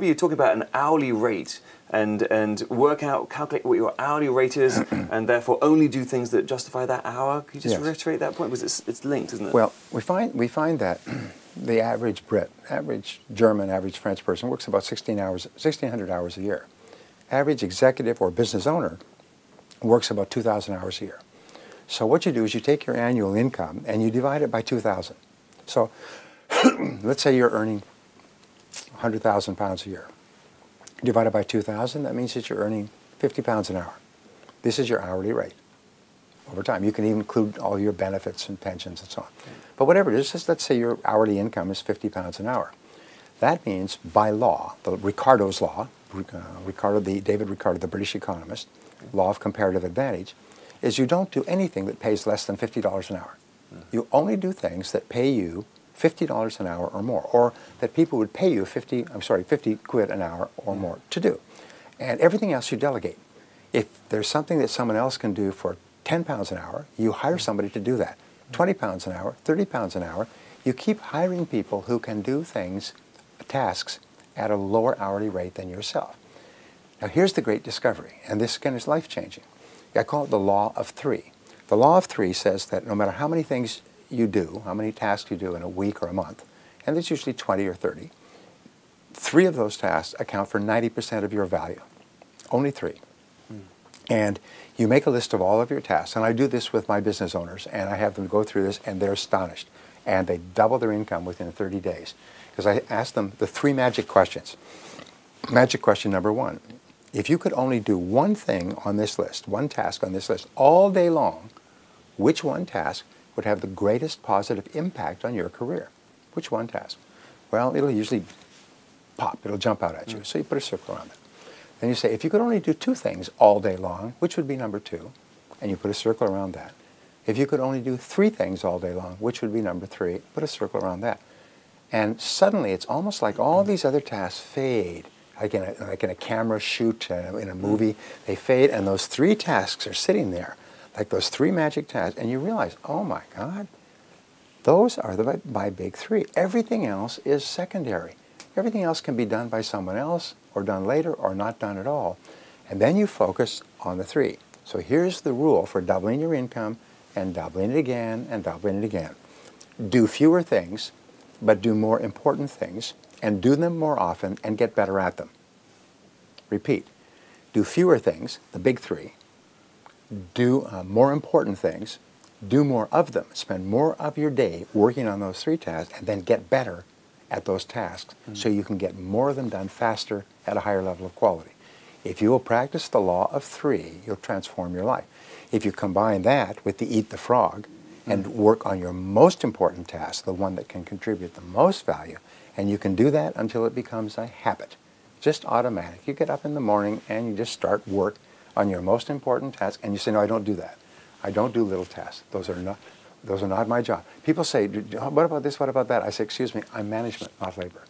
maybe you're talking about an hourly rate and calculate what your hourly rate is, and therefore only do things that justify that hour. Could you just reiterate that point? Because it's linked, isn't it? Well, we find that the average Brit, average German, average French person works about 1,600 hours a year. Average executive or business owner works about 2,000 hours a year. So what you do is you take your annual income and you divide it by 2,000. So let's say you're earning 100,000 pounds a year. Divided by 2,000, that means that you're earning 50 pounds an hour. This is your hourly rate over time. You can even include all your benefits and pensions and so on. But whatever it is, just let's say your hourly income is 50 pounds an hour. That means by law, the Ricardo's law, David Ricardo, the British economist, law of comparative advantage, is you don't do anything that pays less than $50 an hour. You only do things that pay you $50 an hour or more, or that people would pay you 50 quid an hour or more to do. And everything else you delegate. If there's something that someone else can do for 10 pounds an hour, you hire somebody to do that. 20 pounds an hour, 30 pounds an hour, you keep hiring people who can do things, tasks, at a lower hourly rate than yourself. Now here's the great discovery, and this again is life-changing. I call it the law of three. The law of three says that no matter how many things you do, how many tasks you do in a week or a month, and there's usually 20 or 30, 3 of those tasks account for 90% of your value. Only 3. And you make a list of all of your tasks, and I do this with my business owners, and I have them go through this, and they're astonished. And they double their income within 30 days. Because I ask them the 3 magic questions. Magic question number 1. If you could only do one thing on this list, one task on this list, all day long, which one task would have the greatest positive impact on your career? Which one task? Well, it'll usually pop. It'll jump out at you. So you put a circle around it. Then you say, if you could only do 2 things all day long, which would be number 2? And you put a circle around that. If you could only do 3 things all day long, which would be number 3? Put a circle around that. And suddenly, it's almost like all these other tasks fade. Like in a camera shoot, in a movie, they fade, and those 3 tasks are sitting there, like those 3 magic tasks, and you realize, oh my God, those are my big 3. Everything else is secondary. Everything else can be done by someone else, or done later, or not done at all. And then you focus on the 3. So here's the rule for doubling your income, and doubling it again, and doubling it again. Do fewer things, but do more important things, and do them more often and get better at them. Repeat. Do fewer things, the big 3. Do more important things. Do more of them. Spend more of your day working on those 3 tasks, and then get better at those tasks so you can get more of them done faster at a higher level of quality. If you will practice the law of 3, you'll transform your life. If you combine that with the eat the frog and work on your most important task, the one that can contribute the most value, and you can do that until it becomes a habit, just automatic. You get up in the morning and you just start work on your most important task, and you say, no, I don't do that. I don't do little tasks. Those are not my job. People say, what about this, what about that? I say, excuse me, I'm management, not labor.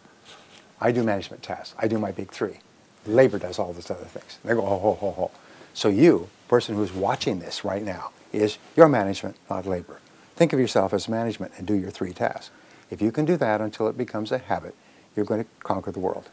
I do management tasks. I do my big 3. Labor does all those other things. They go, ho, ho, ho, ho. So you, person who's watching this right now, is your management, not labor. Think of yourself as management and do your 3 tasks. If you can do that until it becomes a habit, you're going to conquer the world.